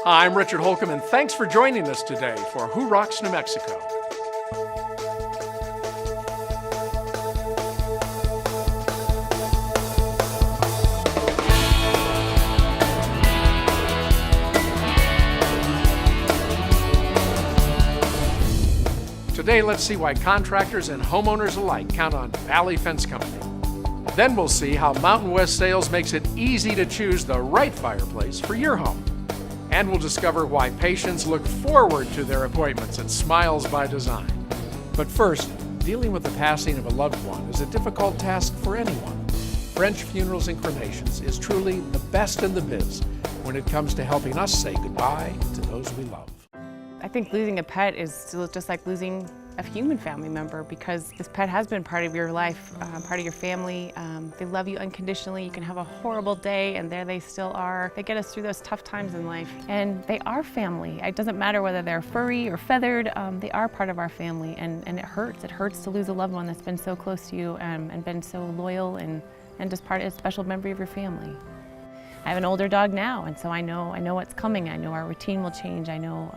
I'm Richard Holcomb, and thanks for joining us today for Who Rocks New Mexico. Today, let's see why contractors and homeowners alike count on Valley Fence Company. Then we'll see how Mountain West Sales makes it easy to choose the right fireplace for your home. And we'll discover why patients look forward to their appointments at Smiles by Design. But first, dealing with the passing of a loved one is a difficult task for anyone. French Funerals and Cremations is truly the best in the biz when it comes to helping us say goodbye to those we love. I think losing a pet is still just like losing a human family member, because this pet has been part of your life, part of your family. They love you unconditionally. You can have a horrible day and there they still are. They get us through those tough times in life. And they are family. It doesn't matter whether they're furry or feathered, they are part of our family, and it hurts. It hurts to lose a loved one that's been so close to you and been so loyal and just part of a special member of your family. I have an older dog now, and so I know what's coming. I know our routine will change. I know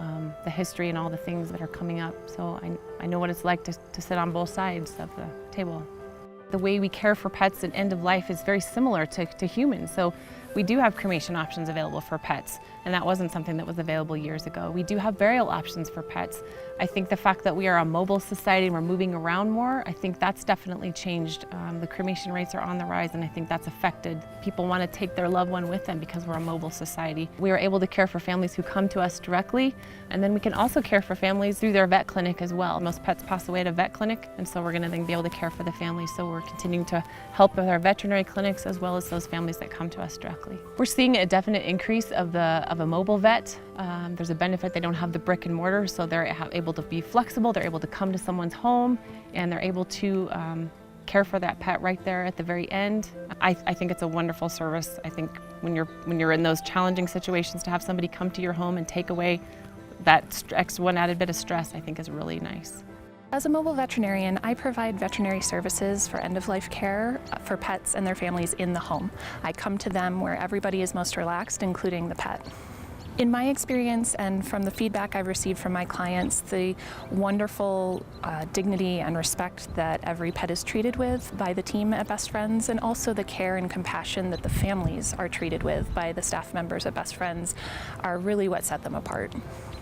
the history and all the things that are coming up. So I know what it's like to sit on both sides of the table. The way we care for pets at end of life is very similar to humans. So we do have cremation options available for pets, and that wasn't something that was available years ago. We do have burial options for pets. I think the fact that we are a mobile society and we're moving around more, I think that's definitely changed. The cremation rates are on the rise, and I think that's affected. People want to take their loved one with them because we're a mobile society. We are able to care for families who come to us directly, and then we can also care for families through their vet clinic as well. Most pets pass away at a vet clinic, and so we're going to then be able to care for the families. So we're continuing to help with our veterinary clinics as well as those families that come to us directly. We're seeing a definite increase of a mobile vet. There's a benefit. They don't have the brick and mortar, so they're able to be flexible. They're able to come to someone's home, and they're able to care for that pet right there at the very end. I think it's a wonderful service. I think when you're in those challenging situations, to have somebody come to your home and take away that one added bit of stress, I think is really nice. As a mobile veterinarian, I provide veterinary services for end-of-life care for pets and their families in the home. I come to them where everybody is most relaxed, including the pet. In my experience and from the feedback I've received from my clients, the wonderful dignity and respect that every pet is treated with by the team at Best Friends, and also the care and compassion that the families are treated with by the staff members at Best Friends, are really what set them apart.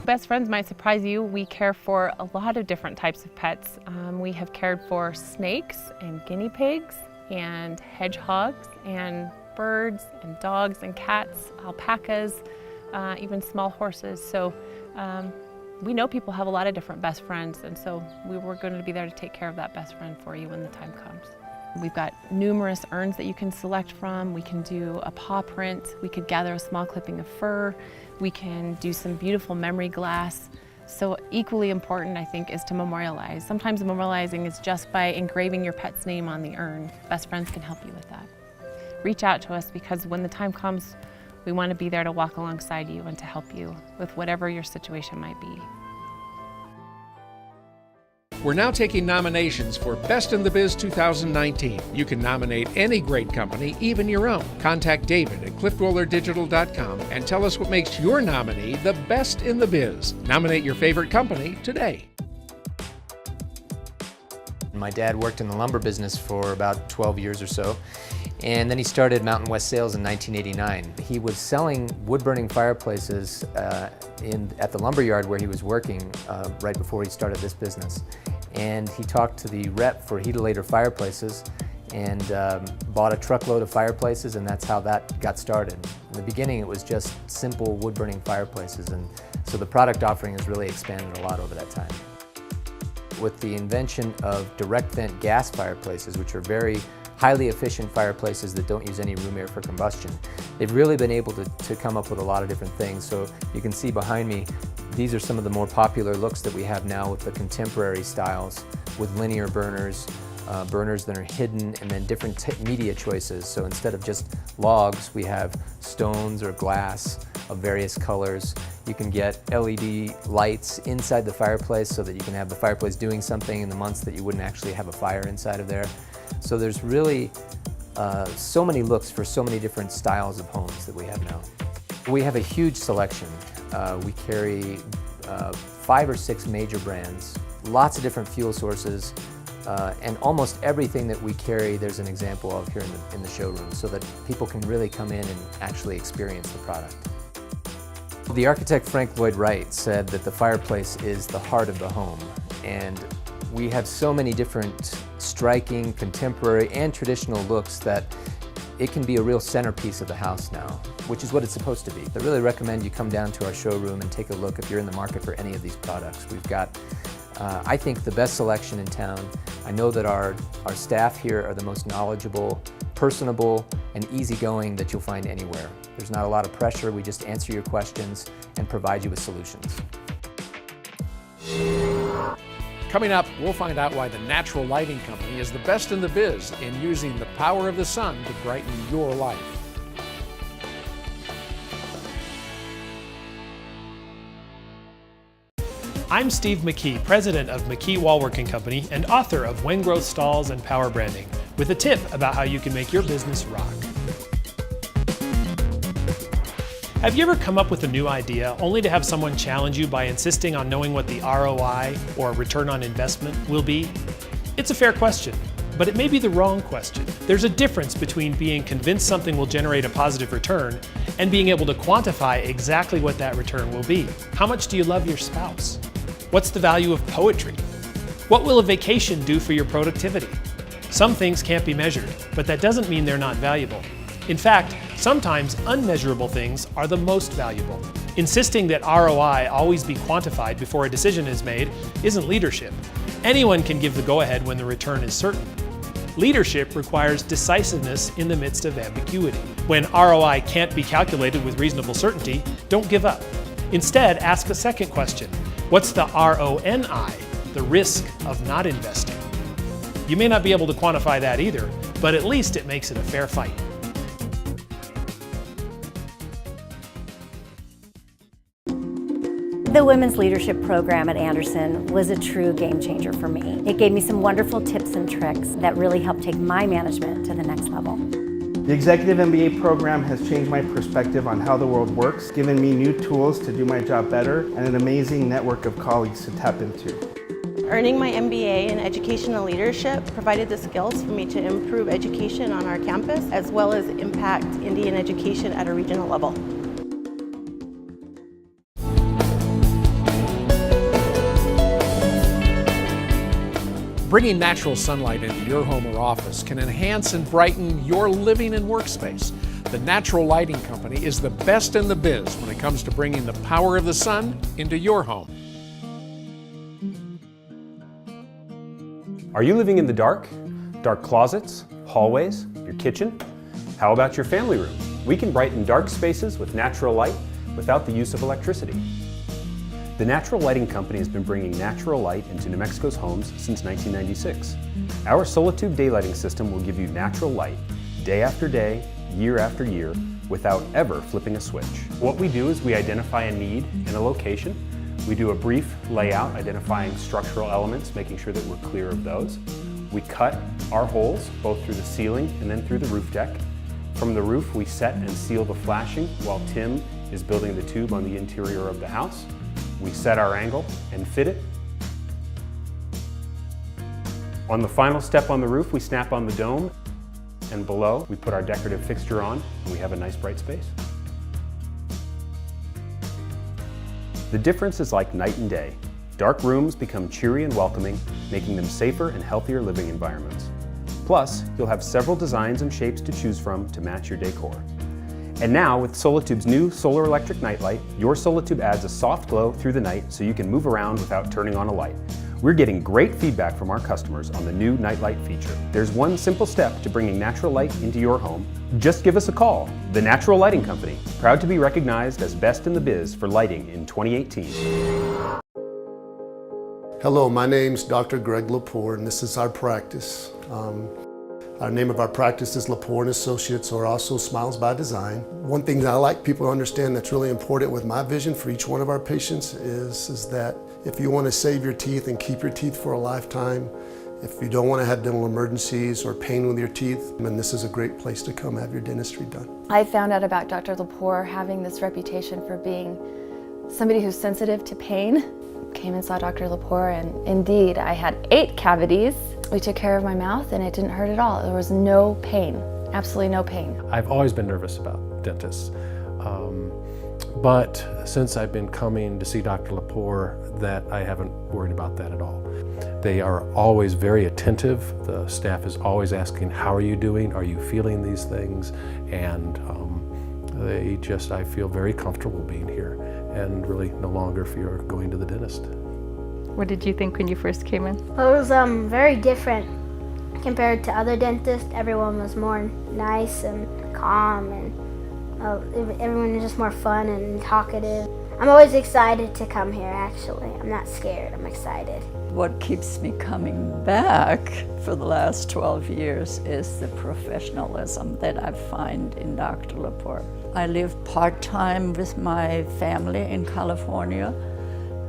Best Friends might surprise you. We care for a lot of different types of pets. We have cared for snakes and guinea pigs and hedgehogs and birds and dogs and cats, alpacas, even small horses. So we know people have a lot of different best friends, and so we're going to be there to take care of that best friend for you when the time comes. We've got numerous urns that you can select from. We can do a paw print. We could gather a small clipping of fur. We can do some beautiful memory glass. So equally important, I think, is to memorialize. Sometimes memorializing is just by engraving your pet's name on the urn. Best Friends can help you with that. Reach out to us, because when the time comes, we want to be there to walk alongside you and to help you with whatever your situation might be. We're now taking nominations for Best in the Biz 2019. You can nominate any great company, even your own. Contact David at cliffdwellerdigital.com and tell us what makes your nominee the best in the biz. Nominate your favorite company today. My dad worked in the lumber business for about 12 years or so, and then he started Mountain West Sales in 1989. He was selling wood-burning fireplaces at the lumber yard where he was working right before he started this business. And he talked to the rep for Heatilator Fireplaces and bought a truckload of fireplaces, and that's how that got started. In the beginning, it was just simple wood-burning fireplaces, and so the product offering has really expanded a lot over that time. With the invention of direct vent gas fireplaces, which are very highly efficient fireplaces that don't use any room air for combustion, they've really been able to come up with a lot of different things. So you can see behind me, these are some of the more popular looks that we have now with the contemporary styles, with linear burners, burners that are hidden, and then different media choices. So instead of just logs, we have stones or glass of various colors. You can get LED lights inside the fireplace so that you can have the fireplace doing something in the months that you wouldn't actually have a fire inside of there. So there's really so many looks for so many different styles of homes that we have now. We have a huge selection. We carry 5 or 6 major brands, lots of different fuel sources, and almost everything that we carry there's an example of here in the showroom so that people can really come in and actually experience the product. The architect Frank Lloyd Wright said that the fireplace is the heart of the home, and we have so many different striking, contemporary, and traditional looks that it can be a real centerpiece of the house now, which is what it's supposed to be. I really recommend you come down to our showroom and take a look if you're in the market for any of these products. We've got, I think, the best selection in town. I know that our staff here are the most knowledgeable, personable, and easygoing that you'll find anywhere. There's not a lot of pressure. We just answer your questions and provide you with solutions. Coming up, we'll find out why the Natural Lighting Company is the best in the biz in using the power of the sun to brighten your life. I'm Steve McKee, president of McKee Wallworking Company and author of When Growth Stalls and Power Branding, with a tip about how you can make your business rock. Have you ever come up with a new idea only to have someone challenge you by insisting on knowing what the ROI, or return on investment, will be? It's a fair question, but it may be the wrong question. There's a difference between being convinced something will generate a positive return and being able to quantify exactly what that return will be. How much do you love your spouse? What's the value of poetry? What will a vacation do for your productivity? Some things can't be measured, but that doesn't mean they're not valuable. In fact, sometimes unmeasurable things are the most valuable. Insisting that ROI always be quantified before a decision is made isn't leadership. Anyone can give the go-ahead when the return is certain. Leadership requires decisiveness in the midst of ambiguity. When ROI can't be calculated with reasonable certainty, don't give up. Instead, ask a second question. What's the RONI, the risk of not investing? You may not be able to quantify that either, but at least it makes it a fair fight. The Women's Leadership Program at Anderson was a true game changer for me. It gave me some wonderful tips and tricks that really helped take my management to the next level. The Executive MBA program has changed my perspective on how the world works, given me new tools to do my job better, and an amazing network of colleagues to tap into. Earning my MBA in Educational Leadership provided the skills for me to improve education on our campus, as well as impact Indian education at a regional level. Bringing natural sunlight into your home or office can enhance and brighten your living and workspace. The Natural Lighting Company is the best in the biz when it comes to bringing the power of the sun into your home. Are you living in the dark? Dark closets, hallways, your kitchen? How about your family room? We can brighten dark spaces with natural light without the use of electricity. The Natural Lighting Company has been bringing natural light into New Mexico's homes since 1996. Our Solitube daylighting system will give you natural light day after day, year after year, without ever flipping a switch. What we do is we identify a need in a location. We do a brief layout identifying structural elements, making sure that we're clear of those. We cut our holes both through the ceiling and then through the roof deck. From the roof, we set and seal the flashing while Tim is building the tube on the interior of the house. We set our angle and fit it. On the final step on the roof, we snap on the dome, and below we put our decorative fixture on, and we have a nice bright space. The difference is like night and day. Dark rooms become cheery and welcoming, making them safer and healthier living environments. Plus, you'll have several designs and shapes to choose from to match your decor. And now, with Solitube's new solar electric nightlight, your Solitube adds a soft glow through the night so you can move around without turning on a light. We're getting great feedback from our customers on the new nightlight feature. There's one simple step to bringing natural light into your home. Just give us a call. The Natural Lighting Company, proud to be recognized as best in the biz for lighting in 2018. Hello, my name's Dr. Greg Lepore, and this is our practice. Our name of our practice is Lepore & Associates, or also Smiles by Design. One thing that I like people to understand that's really important with my vision for each one of our patients is that if you want to save your teeth and keep your teeth for a lifetime, if you don't want to have dental emergencies or pain with your teeth, then this is a great place to come have your dentistry done. I found out about Dr. Lepore having this reputation for being somebody who's sensitive to pain. Came and saw Dr. Lepore, and indeed I had 8 cavities. We took care of my mouth and it didn't hurt at all. There was no pain, absolutely no pain. I've always been nervous about dentists, but since I've been coming to see Dr. Lepore, that I haven't worried about that at all. They are always very attentive. The staff is always asking, how are you doing? Are you feeling these things? And I feel very comfortable being here and really no longer fear going to the dentist. What did you think when you first came in? Well, it was very different compared to other dentists. Everyone was more nice and calm, and everyone was just more fun and talkative. I'm always excited to come here, actually. I'm not scared, I'm excited. What keeps me coming back for the last 12 years is the professionalism that I find in Dr. Lepore. I live part-time with my family in California,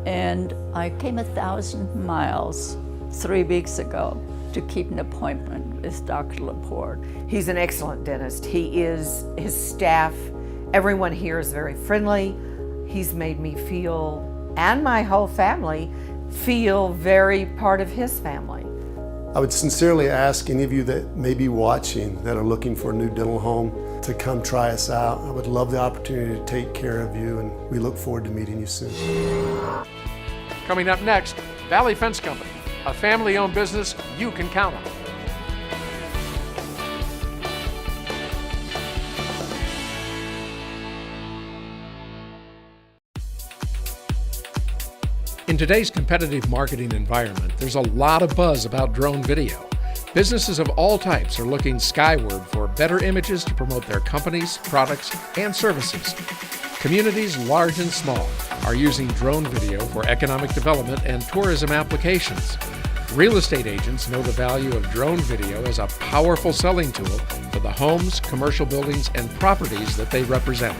and I came 1,000 miles 3 weeks ago to keep an appointment with Dr. Lepore. He's an excellent dentist. His staff, everyone here is very friendly. He's made me feel, and my whole family, feel very part of his family. I would sincerely ask any of you that may be watching that are looking for a new dental home to come try us out. I would love the opportunity to take care of you, and we look forward to meeting you soon. Coming up next, Valley Fence Company, a family-owned business you can count on. In today's competitive marketing environment, there's a lot of buzz about drone video. Businesses of all types are looking skyward for better images to promote their companies, products, and services. Communities large and small are using drone video for economic development and tourism applications. Real estate agents know the value of drone video as a powerful selling tool for the homes, commercial buildings, and properties that they represent.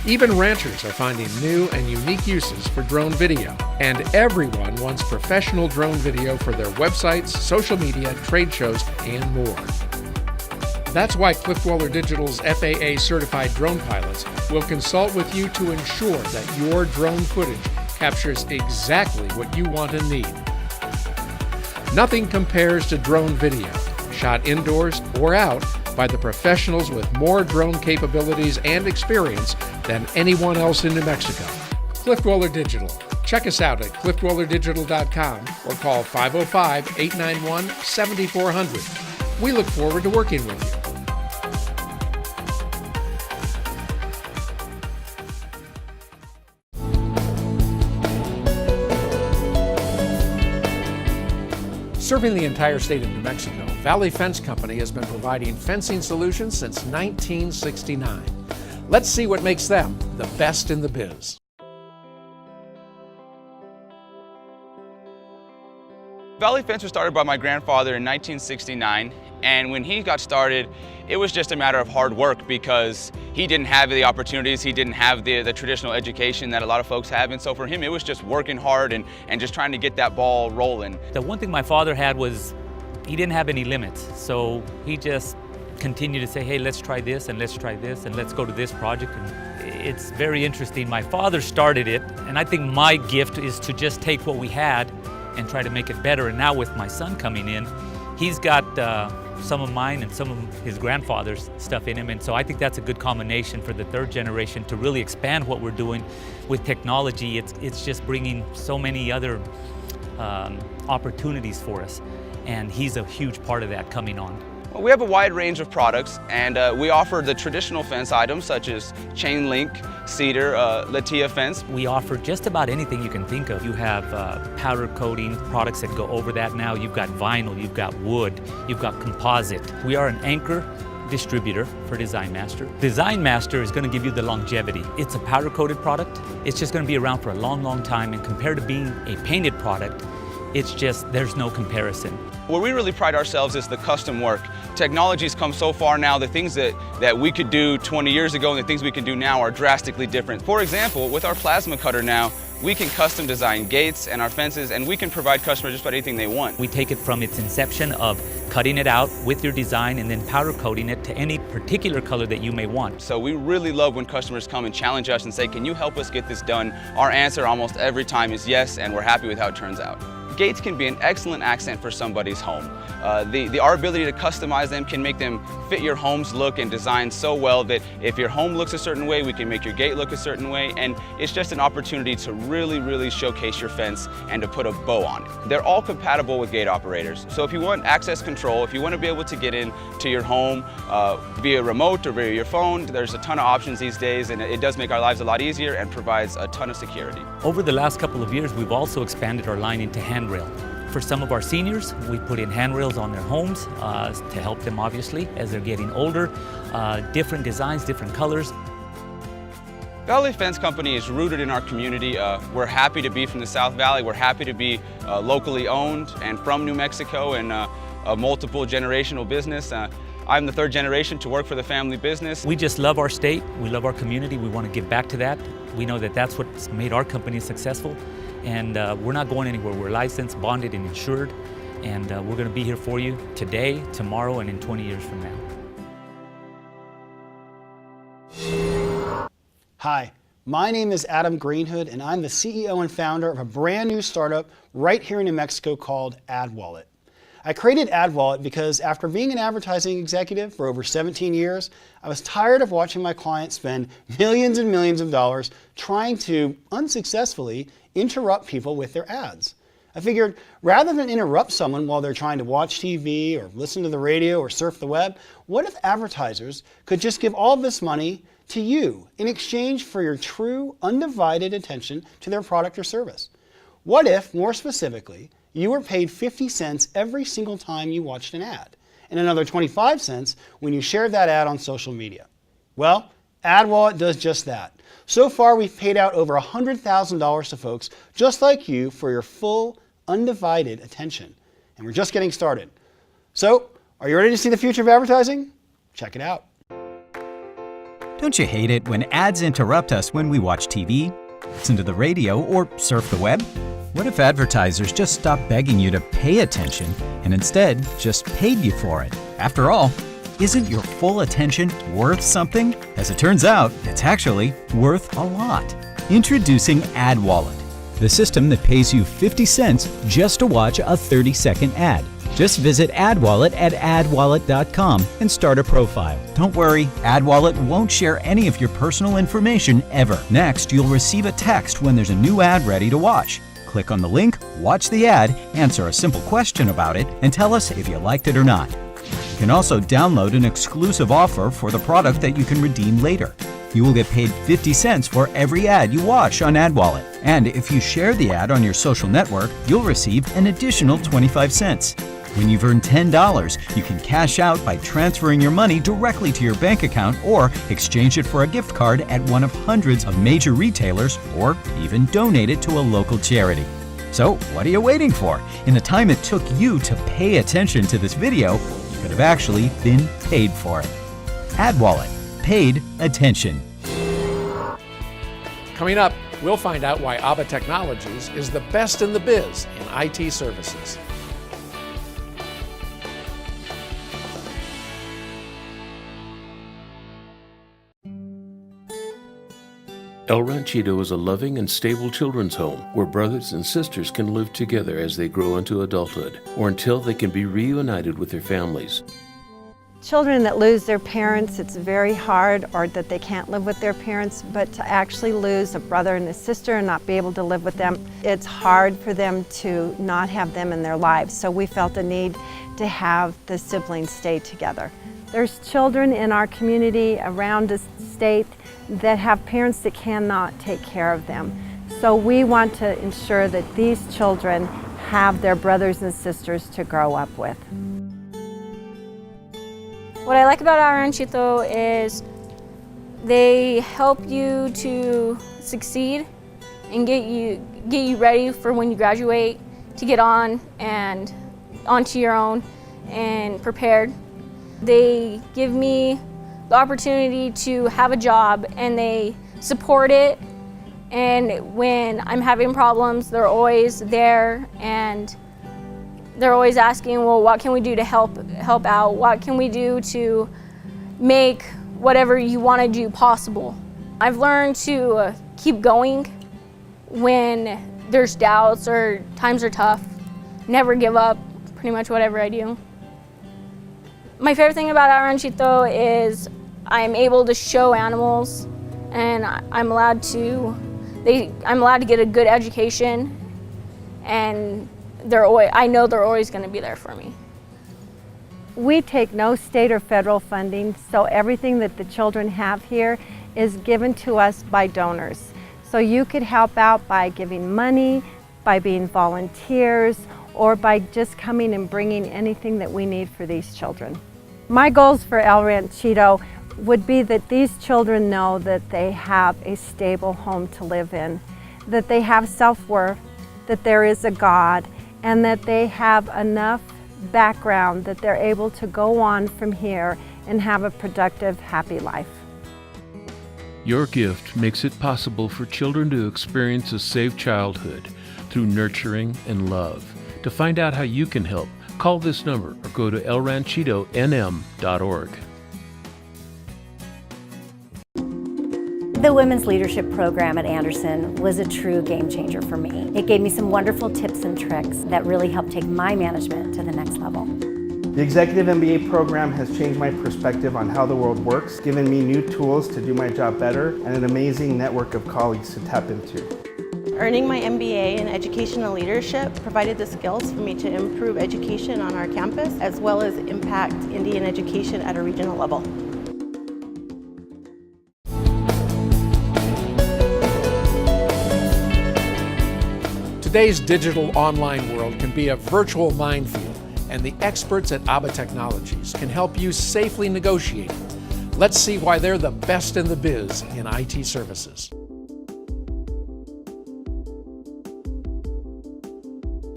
Even ranchers are finding new and unique uses for drone video, and everyone wants professional drone video for their websites, social media, trade shows, and more. That's why Cliff Dweller Digital's FAA-certified drone pilots will consult with you to ensure that your drone footage captures exactly what you want and need. Nothing compares to drone video, shot indoors or out by the professionals with more drone capabilities and experience than anyone else in New Mexico. Cliff Dweller Digital. Check us out at cliffdwellerdigital.com or call 505-891-7400. We look forward to working with you. Serving the entire state of New Mexico, Valley Fence Company has been providing fencing solutions since 1969. Let's see what makes them the best in the biz. Valley Fence was started by my grandfather in 1969, and when he got started, it was just a matter of hard work because he didn't have the opportunities, he didn't have the traditional education that a lot of folks have, and so for him it was just working hard and just trying to get that ball rolling. The one thing my father had was he didn't have any limits, so he just continued to say, hey, let's try this and let's try this and let's go to this project. And it's very interesting. My father started it, and I think my gift is to just take what we had and try to make it better. And now with my son coming in, he's got some of mine and some of his grandfather's stuff in him, and so I think that's a good combination for the third generation to really expand what we're doing with technology. It's just bringing so many other opportunities for us, and he's a huge part of that coming on. Well, we have a wide range of products, and we offer the traditional fence items such as chain link, cedar, Latia fence. We offer just about anything you can think of. You have powder coating products that go over that now. You've got vinyl, you've got wood, you've got composite. We are an anchor distributor for Design Master. Design Master is going to give you the longevity. It's a powder coated product. It's just going to be around for a long, long time, and compared to being a painted product, it's just, there's no comparison. Where we really pride ourselves is the custom work. Technology's come so far now, the things that we could do 20 years ago and the things we can do now are drastically different. For example, with our plasma cutter now, we can custom design gates and our fences, and we can provide customers just about anything they want. We take it from its inception of cutting it out with your design and then powder coating it to any particular color that you may want. So we really love when customers come and challenge us and say, can you help us get this done? Our answer almost every time is yes, and we're happy with how it turns out. Gates can be an excellent accent for somebody's home. Our ability to customize them can make them fit your home's look and design so well that if your home looks a certain way, we can make your gate look a certain way, and it's just an opportunity to really showcase your fence and to put a bow on it. They're all compatible with gate operators, so if you want access control, if you want to be able to get in to your home via remote or via your phone, there's a ton of options these days, and it does make our lives a lot easier and provides a ton of security. Over the last couple of years, we've also expanded our line into handrail. For some of our seniors, we put in handrails on their homes to help them, obviously, as they're getting older. Different designs, different colors. Valley Fence Company is rooted in our community. We're happy to be from the South Valley. We're happy to be locally owned and from New Mexico, and a multiple generational business. I'm the third generation to work for the family business. We just love our state. We love our community. We want to give back to that. We know that that's what's made our company successful. And we're not going anywhere. We're licensed, bonded, and insured. And we're going to be here for you today, tomorrow, and in 20 years from now. Hi, my name is Adam Greenhood, and I'm the CEO and founder of a brand new startup right here in New Mexico called AdWallet. I created AdWallet because after being an advertising executive for over 17 years, I was tired of watching my clients spend millions and millions of dollars trying to, unsuccessfully, interrupt people with their ads. I figured rather than interrupt someone while they're trying to watch TV or listen to the radio or surf the web, what if advertisers could just give all this money to you in exchange for your true, undivided attention to their product or service? What if, more specifically, you were paid 50 cents every single time you watched an ad, and another 25 cents when you shared that ad on social media? Well, AdWallet does just that. So far, we've paid out over $100,000 to folks just like you for your full, undivided attention. And we're just getting started. So, are you ready to see the future of advertising? Check it out. Don't you hate it when ads interrupt us when we watch TV, listen to the radio, or surf the web? What if advertisers just stopped begging you to pay attention and instead just paid you for it? After all, isn't your full attention worth something? As it turns out, it's actually worth a lot. Introducing AdWallet, the system that pays you 50 cents just to watch a 30-second ad. Just visit AdWallet at adwallet.com and start a profile. Don't worry, AdWallet won't share any of your personal information ever. Next, you'll receive a text when there's a new ad ready to watch. Click on the link, watch the ad, answer a simple question about it, and tell us if you liked it or not. You can also download an exclusive offer for the product that you can redeem later. You will get paid 50 cents for every ad you watch on AdWallet. And if you share the ad on your social network, you'll receive an additional 25 cents. When you've earned $10, you can cash out by transferring your money directly to your bank account or exchange it for a gift card at one of hundreds of major retailers or even donate it to a local charity. So what are you waiting for? In the time it took you to pay attention to this video, you could have actually been paid for it. AdWallet. Paid attention. Coming up, we'll find out why ABBA Technologies is the best in the biz in IT services. El Ranchito is a loving and stable children's home where brothers and sisters can live together as they grow into adulthood or until they can be reunited with their families. Children that lose their parents, it's very hard, or that they can't live with their parents, but to actually lose a brother and a sister and not be able to live with them, it's hard for them to not have them in their lives. So we felt a need to have the siblings stay together. There's children in our community around the state that have parents that cannot take care of them. So we want to ensure that these children have their brothers and sisters to grow up with. What I like about El Ranchito is they help you to succeed and get you ready for when you graduate to get on and onto your own and prepared. They give me the opportunity to have a job and they support it, and when I'm having problems they're always there and They're always asking, well, what can we do to help out? What can we do to make whatever you want to do possible? I've learned to keep going when there's doubts or times are tough. Never give up, pretty much whatever I do. My favorite thing about El Ranchito is I'm able to show animals, and I'm allowed to get a good education, and I know they're always going to be there for me. We take no state or federal funding, so everything that the children have here is given to us by donors. So you could help out by giving money, by being volunteers, or by just coming and bringing anything that we need for these children. My goals for El Ranchito would be that these children know that they have a stable home to live in, that they have self-worth, that there is a God, and that they have enough background that they're able to go on from here and have a productive, happy life. Your gift makes it possible for children to experience a safe childhood through nurturing and love. To find out how you can help, call this number or go to elranchitonm.org. The Women's Leadership Program at Anderson was a true game changer for me. It gave me some wonderful tips and tricks that really helped take my management to the next level. The Executive MBA program has changed my perspective on how the world works, given me new tools to do my job better, and an amazing network of colleagues to tap into. Earning my MBA in educational leadership provided the skills for me to improve education on our campus, as well as impact Indian education at a regional level. Today's digital online world can be a virtual minefield, and the experts at ABBA Technologies can help you safely negotiate it. Let's see why they're the best in the biz in IT services.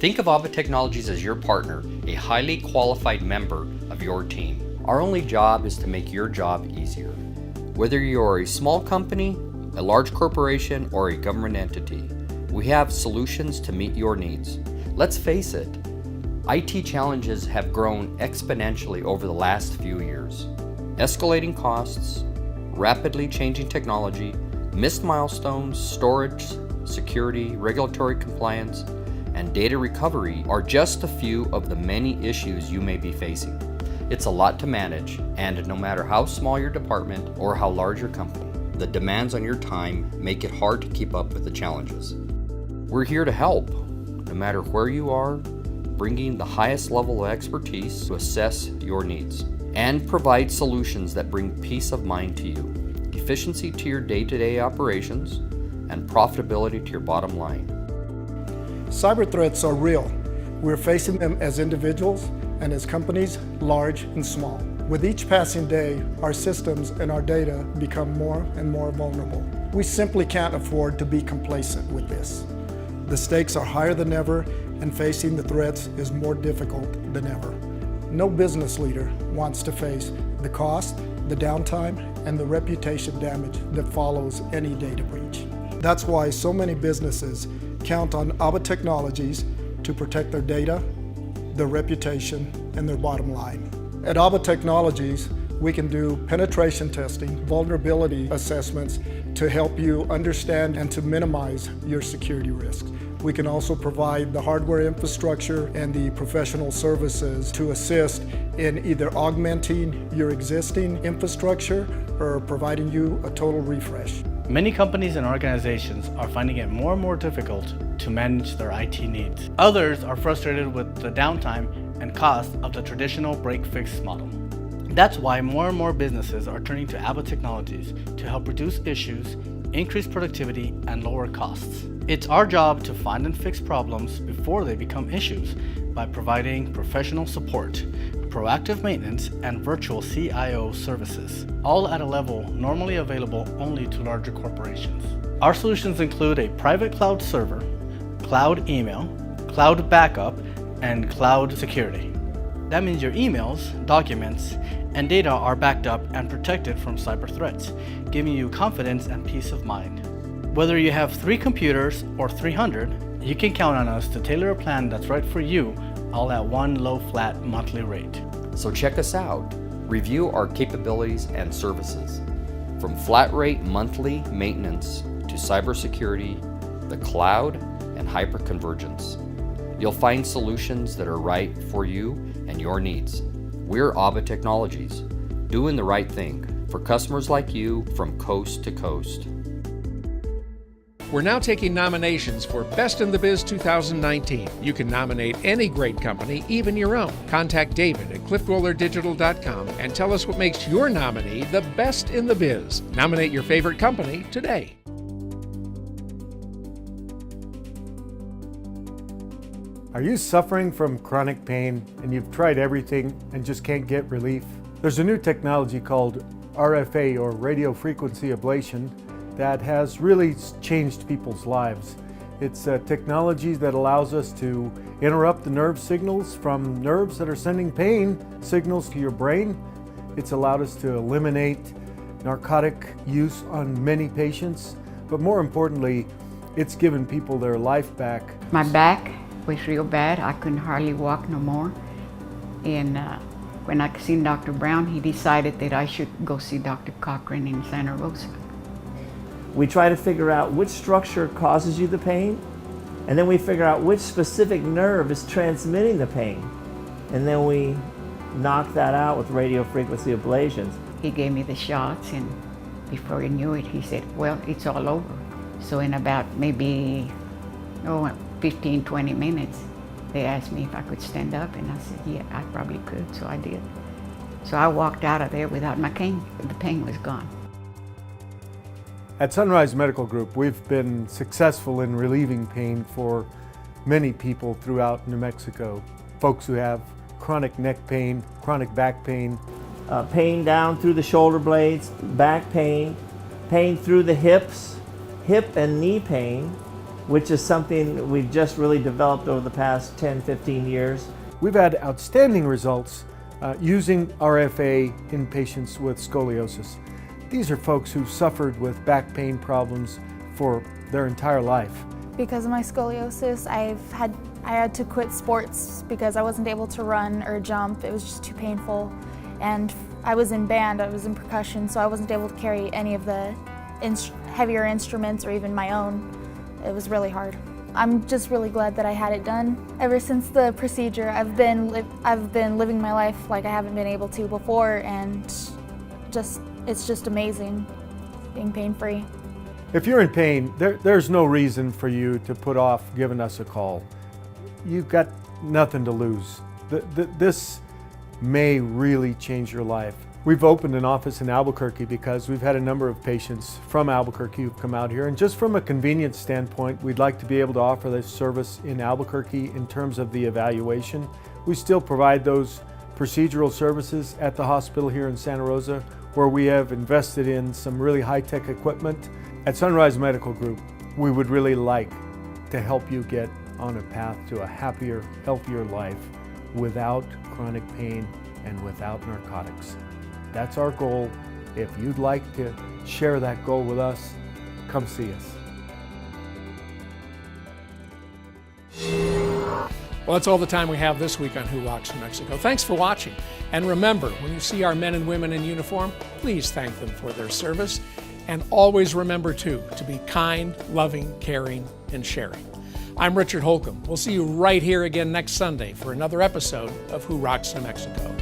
Think of ABBA Technologies as your partner, a highly qualified member of your team. Our only job is to make your job easier. Whether you're a small company, a large corporation, or a government entity, we have solutions to meet your needs. Let's face it, IT challenges have grown exponentially over the last few years. Escalating costs, rapidly changing technology, missed milestones, storage, security, regulatory compliance, and data recovery are just a few of the many issues you may be facing. It's a lot to manage, and no matter how small your department or how large your company, the demands on your time make it hard to keep up with the challenges. We're here to help, no matter where you are, bringing the highest level of expertise to assess your needs and provide solutions that bring peace of mind to you, efficiency to your day-to-day operations, and profitability to your bottom line. Cyber threats are real. We're facing them as individuals and as companies, large and small. With each passing day, our systems and our data become more and more vulnerable. We simply can't afford to be complacent with this. The stakes are higher than ever, and facing the threats is more difficult than ever. No business leader wants to face the cost, the downtime, and the reputation damage that follows any data breach. That's why so many businesses count on ABBA Technologies to protect their data, their reputation, and their bottom line. At ABBA Technologies, we can do penetration testing, vulnerability assessments to help you understand and to minimize your security risks. We can also provide the hardware infrastructure and the professional services to assist in either augmenting your existing infrastructure or providing you a total refresh. Many companies and organizations are finding it more and more difficult to manage their IT needs. Others are frustrated with the downtime and cost of the traditional break-fix model. That's why more and more businesses are turning to ABBA Technologies to help reduce issues, increase productivity, and lower costs. It's our job to find and fix problems before they become issues by providing professional support, proactive maintenance, and virtual CIO services, all at a level normally available only to larger corporations. Our solutions include a private cloud server, cloud email, cloud backup, and cloud security. That means your emails, documents, and data are backed up and protected from cyber threats, giving you confidence and peace of mind. Whether you have 3 computers or 300, you can count on us to tailor a plan that's right for you all at one low flat monthly rate. So check us out. Review our capabilities and services. From flat rate monthly maintenance to cybersecurity, the cloud, and hyperconvergence. You'll find solutions that are right for you and your needs. We're ABBA Technologies, doing the right thing for customers like you from coast to coast. We're now taking nominations for Best in the Biz 2019. You can nominate any great company, even your own. Contact David at cliffdwellerdigital.com and tell us what makes your nominee the best in the biz. Nominate your favorite company today. Are you suffering from chronic pain and you've tried everything and just can't get relief? There's a new technology called RFA, or radio frequency ablation, that has really changed people's lives. It's a technology that allows us to interrupt the nerve signals from nerves that are sending pain signals to your brain. It's allowed us to eliminate narcotic use on many patients, but more importantly, it's given people their life back. My back was real bad. I couldn't hardly walk no more. And when I seen Dr. Brown, he decided that I should go see Dr. Cochran in Santa Rosa. We try to figure out which structure causes you the pain, and then we figure out which specific nerve is transmitting the pain. And then we knock that out with radio frequency ablations. He gave me the shots, and before he knew it, he said, well, it's all over. So in about maybe 15, 20 minutes, they asked me if I could stand up, and I said, yeah, I probably could, so I did. So I walked out of there without my cane. The pain was gone. At Sunrise Medical Group, we've been successful in relieving pain for many people throughout New Mexico. Folks who have chronic neck pain, chronic back pain. Pain down through the shoulder blades, back pain, pain through the hips, hip and knee pain, which is something we've just really developed over the past 10, 15 years. We've had outstanding results using RFA in patients with scoliosis. These are folks who've suffered with back pain problems for their entire life. Because of my scoliosis, I had to quit sports because I wasn't able to run or jump. It was just too painful. And I was in band, I was in percussion, so I wasn't able to carry any of the heavier instruments or even my own. It was really hard. I'm just really glad that I had it done. Ever since the procedure, I've been living my life like I haven't been able to before, and it's just amazing being pain-free. If you're in pain, there's no reason for you to put off giving us a call. You've got nothing to lose. This may really change your life. We've opened an office in Albuquerque because we've had a number of patients from Albuquerque who've come out here, and just from a convenience standpoint, we'd like to be able to offer this service in Albuquerque in terms of the evaluation. We still provide those procedural services at the hospital here in Santa Rosa, where we have invested in some really high-tech equipment. At Sunrise Medical Group, we would really like to help you get on a path to a happier, healthier life without chronic pain and without narcotics. That's our goal. If you'd like to share that goal with us, come see us. Well, that's all the time we have this week on Who Rocks New Mexico. Thanks for watching. And remember, when you see our men and women in uniform, please thank them for their service. And always remember, too, to be kind, loving, caring, and sharing. I'm Richard Holcomb. We'll see you right here again next Sunday for another episode of Who Rocks New Mexico.